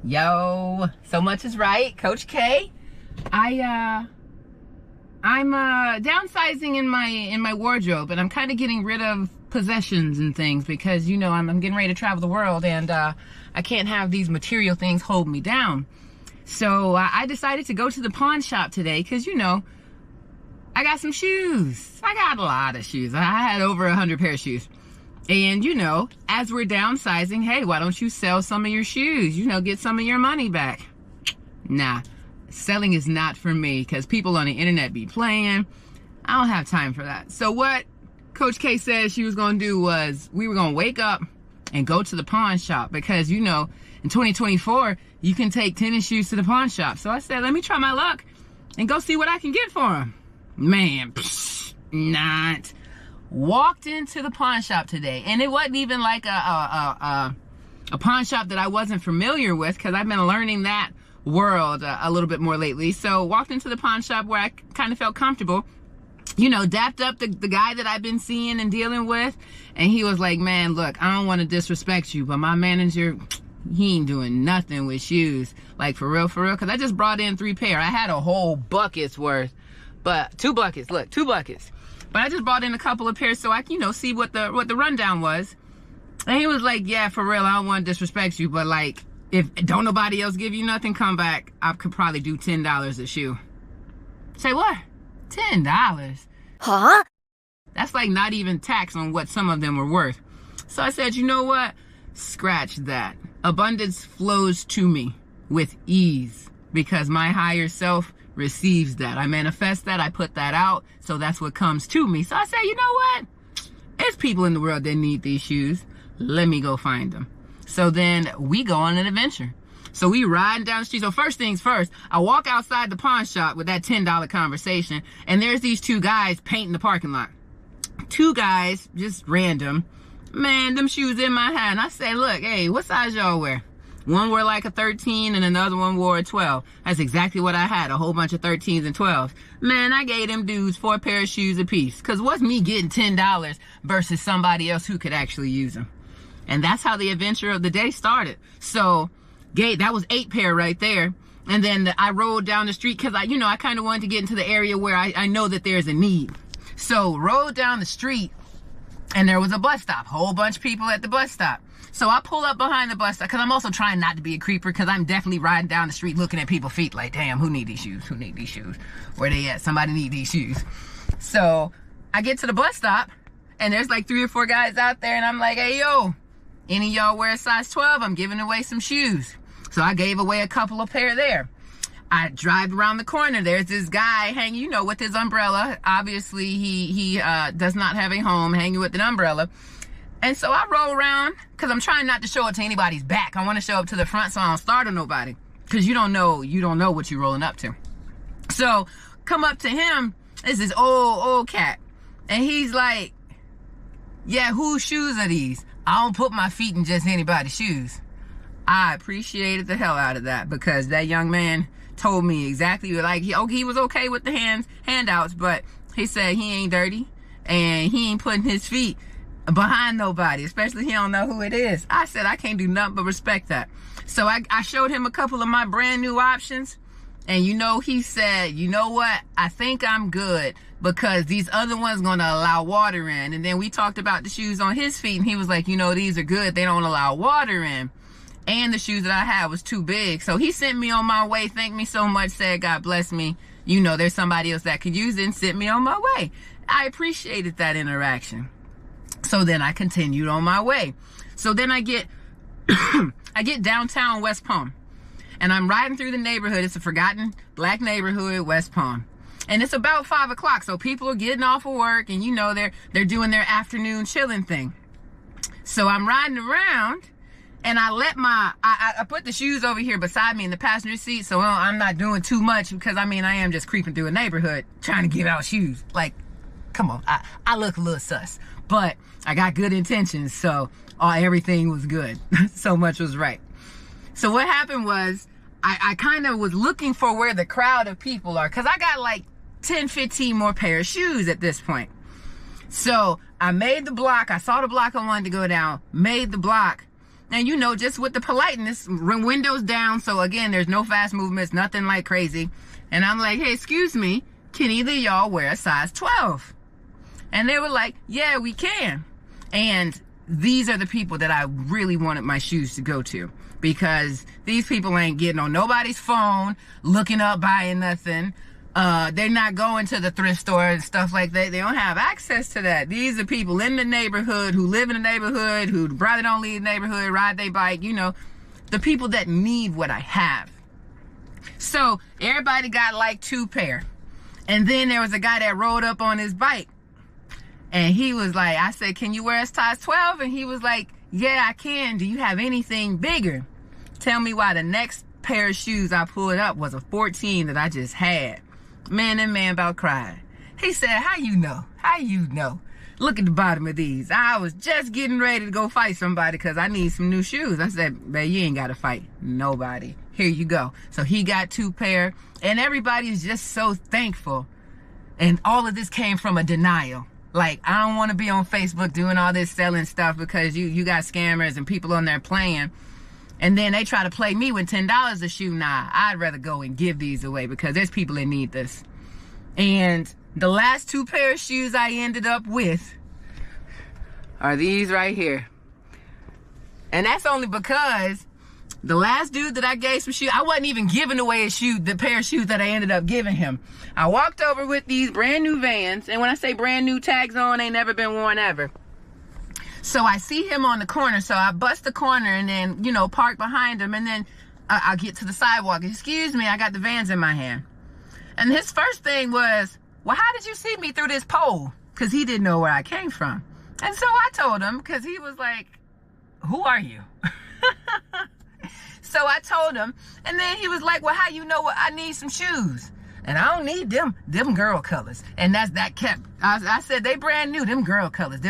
Yo, so much is right, Coach K. I'm downsizing in my wardrobe, and I'm kind of getting rid of possessions and things because I'm getting ready to travel the world, and I can't have these material things hold me down. So I decided to go to the pawn shop today because I got some shoes. I got a lot of shoes. I had over 100 pair of shoes. And as we're downsizing, hey, why don't you sell some of your shoes? Get some of your money back. Nah, selling is not for me because people on the internet be playing. I don't have time for that. So what Coach K said she was going to do was we were going to wake up and go to the pawn shop because, in 2024, you can take tennis shoes to the pawn shop. So I said, let me try my luck and go see what I can get for them. Man, not. Walked into the pawn shop today, and it wasn't even like a pawn shop that I wasn't familiar with because I've been learning that world a little bit more lately. So walked into the pawn shop where I kind of felt comfortable, dapped up the guy that I've been seeing and dealing with, and he was like, man, look, I don't want to disrespect you, but my manager, he ain't doing nothing with shoes, like for real, because I just brought in 3 pair. I had a whole bucket's worth, but 2 buckets, look, 2 buckets. But I just brought in a couple of pairs so I can, see what the rundown was. And he was like, yeah, for real, I don't want to disrespect you, but like, if don't nobody else give you nothing, come back. I could probably do $10 a shoe. Say what? $10? Huh? That's like not even tax on what some of them were worth. So I said, you know what? Scratch that. Abundance flows to me with ease because my higher self receives that. I manifest that. I put that out. So that's what comes to me. So I said, you know what? There's people in the world that need these shoes. Let me go find them. So then we go on an adventure. So we riding down the street. So first things first, I walk outside the pawn shop with that $10 conversation, and there's these 2 guys painting the parking lot. 2 guys, just random. Man, them shoes in my hand. I say, look, hey, what size y'all wear? One wore like a 13 and another one wore a 12. That's exactly what I had, a whole bunch of 13s and 12s. Man, I gave them dudes 4 pair of shoes apiece. Because what's me getting $10 versus somebody else who could actually use them? And that's how the adventure of the day started. So, that was 8 pair right there. And then I rode down the street because I kind of wanted to get into the area where I know that there's a need. So, rode down the street and there was a bus stop. Whole bunch of people at the bus stop. So I pull up behind the bus stop because I'm also trying not to be a creeper because I'm definitely riding down the street looking at people's feet like, damn, who need these shoes? Who need these shoes? Where they at? Somebody need these shoes. So I get to the bus stop and there's like 3 or 4 guys out there and I'm like, hey, yo, any of y'all wear a size 12? I'm giving away some shoes. So I gave away a couple of pair there. I drive around the corner. There's this guy hanging, with his umbrella. Obviously, he does not have a home, hanging with an umbrella. And so I roll around because I'm trying not to show it to anybody's back. I want to show up to the front so I don't startle nobody because you don't know what you're rolling up to. So come up to him. This is old cat. And he's like, yeah, whose shoes are these? I don't put my feet in just anybody's shoes. I appreciated the hell out of that because that young man told me exactly like he was okay with the handouts, but he said he ain't dirty and he ain't putting his feet behind nobody, especially he don't know who it is. I said I can't do nothing but respect that. So I showed him a couple of my brand new options, and he said, you know what, I think I'm good because these other ones gonna allow water in. And then we talked about the shoes on his feet and he was like, these are good, they don't allow water in. And the shoes that I had was too big. So he sent me on my way, thanked me so much, said God bless me, there's somebody else that could use it, and sent me on my way. I appreciated that interaction. So then I continued on my way. So then I get downtown West Palm, and I'm riding through the neighborhood. It's a forgotten black neighborhood, West Palm, and it's about 5 o'clock. So people are getting off of work, and they're doing their afternoon chilling thing. So I'm riding around, and I put the shoes over here beside me in the passenger seat, so I'm not doing too much because I am just creeping through a neighborhood trying to give out shoes. Like, come on, I look a little sus, but I got good intentions, so everything was good. So much was right. So what happened was I kind of was looking for where the crowd of people are because I got like 10, 15 more pair of shoes at this point. So I made the block. I saw the block I wanted to go down, made the block, And you know, just with the politeness, windows down. So again, there's no fast movements, nothing like crazy. And I'm like, hey, excuse me, can either of y'all wear a size 12? And they were like, yeah, we can. And these are the people that I really wanted my shoes to go to, because these people ain't getting on nobody's phone, looking up, buying nothing. They're not going to the thrift store and stuff like that. They don't have access to that. These are people in the neighborhood who live in the neighborhood, who probably don't leave the neighborhood, ride their bike, you know, the people that need what I have. So everybody got like 2 pair. And then there was a guy that rode up on his bike. And he was like, I said, can you wear a size 12? And he was like, yeah, I can. Do you have anything bigger? Tell me why the next pair of shoes I pulled up was a 14 that I just had. Man, that man about cried. He said, how you know? How you know? Look at the bottom of these. I was just getting ready to go fight somebody because I need some new shoes. I said, man, you ain't got to fight nobody. Here you go. So he got 2 pair, and everybody's just so thankful. And all of this came from a denial. Like, I don't want to be on Facebook doing all this selling stuff because you got scammers and people on there playing. And then they try to play me with $10 a shoe. Nah, I'd rather go and give these away because there's people that need this. And the last 2 pair of shoes I ended up with are these right here. And that's only because the last dude that I gave some shoes, I wasn't even giving away the pair of shoes that I ended up giving him. I walked over with these brand new Vans, and when I say brand new, tags on, they never been worn ever. So I see him on the corner, so I bust the corner and then, you know, park behind him, and then I'll get to the sidewalk. Excuse me, I got the Vans in my hand. And his first thing was, well, how did you see me through this pole? Because he didn't know where I came from. And so I told him, because he was like, who are you? So I told him, and then he was like, well, how you know what? I need some shoes. And I don't need them girl colors. And I said, they brand new, them girl colors.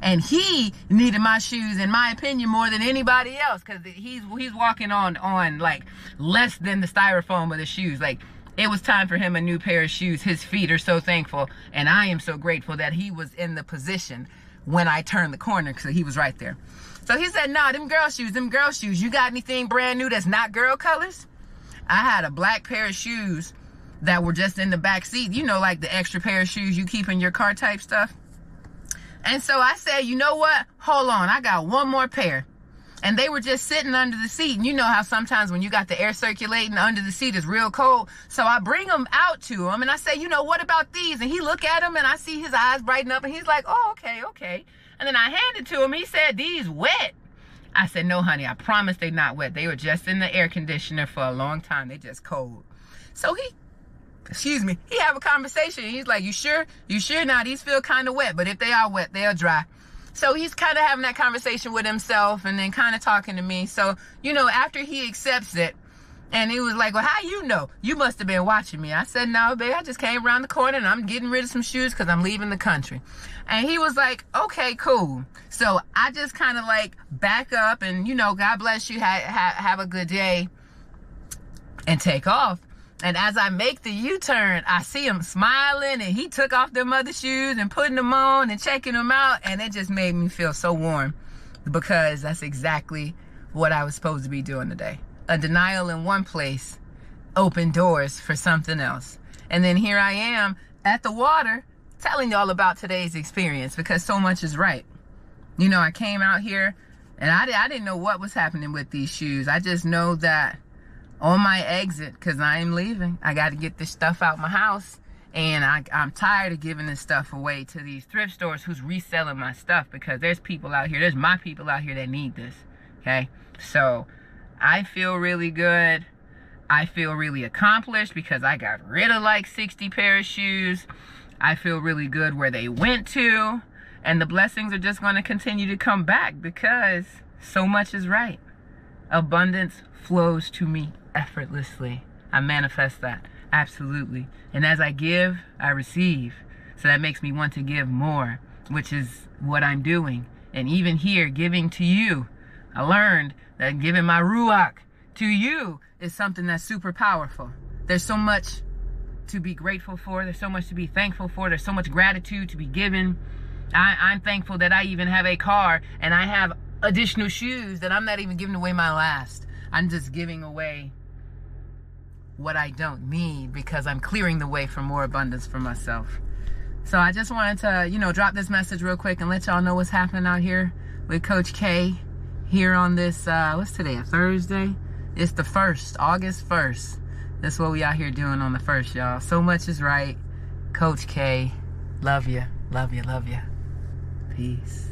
And he needed my shoes, in my opinion, more than anybody else, because he's walking on like less than the styrofoam of the shoes. Like, it was time for him a new pair of shoes. His feet are so thankful, and I am so grateful that he was in the position when I turned the corner, because he was right there. So he said, nah, them girl shoes. You got anything brand new that's not girl colors? I had a black pair of shoes that were just in the back seat. You know, like the extra pair of shoes you keep in your car type stuff. And so I said, you know what? Hold on, I got 1 more pair. And they were just sitting under the seat. And you know how sometimes when you got the air circulating under the seat, it's real cold. So I bring them out to him and I say, you know, what about these? And he look at them and I see his eyes brighten up and he's like, oh, okay. And then I handed to him. He said, these wet. I said, no, honey, I promise they're not wet. They were just in the air conditioner for a long time. They just cold. So he have a conversation. He's like, you sure? You sure? Now, these feel kind of wet, but if they are wet, they'll dry. So he's kind of having that conversation with himself and then kind of talking to me. So, you know, after he accepts it, and he was like, well, how you know? You must have been watching me. I said, no, babe, I just came around the corner and I'm getting rid of some shoes because I'm leaving the country. And he was like, okay, cool. So I just kind of like back up and, you know, God bless you, have a good day, and take off. And as I make the U-turn, I see him smiling, and he took off them other shoes and putting them on and checking them out. And it just made me feel so warm, because that's exactly what I was supposed to be doing today. A denial in one place opened doors for something else. And then here I am at the water telling y'all about today's experience, because so much is right. You know, I came out here and I didn't know what was happening with these shoes. I just know that on my exit, because I am leaving, I got to get this stuff out my house. And I'm tired of giving this stuff away to these thrift stores who's reselling my stuff, because there's people out here, there's my people out here that need this, okay? So I feel really good. I feel really accomplished because I got rid of like 60 pair of shoes. I feel really good where they went to. And the blessings are just going to continue to come back, because so much is right. Abundance flows to me effortlessly. I manifest that. Absolutely. And as I give, I receive. So that makes me want to give more, which is what I'm doing. And even here, giving to you, I learned that giving my ruach to you is something that's super powerful. There's so much to be grateful for. There's so much to be thankful for. There's so much gratitude to be given. I'm thankful that I even have a car, and I have additional shoes that I'm not even giving away my last. I'm just giving away what I don't need because I'm clearing the way for more abundance for myself. So I just wanted to, you know, drop this message real quick and let y'all know what's happening out here with Coach K here on this, what's today, a Thursday? It's the 1st, August 1st. That's what we out here doing on the 1st, y'all. So much is right. Coach K, love you, love you, love you. Peace.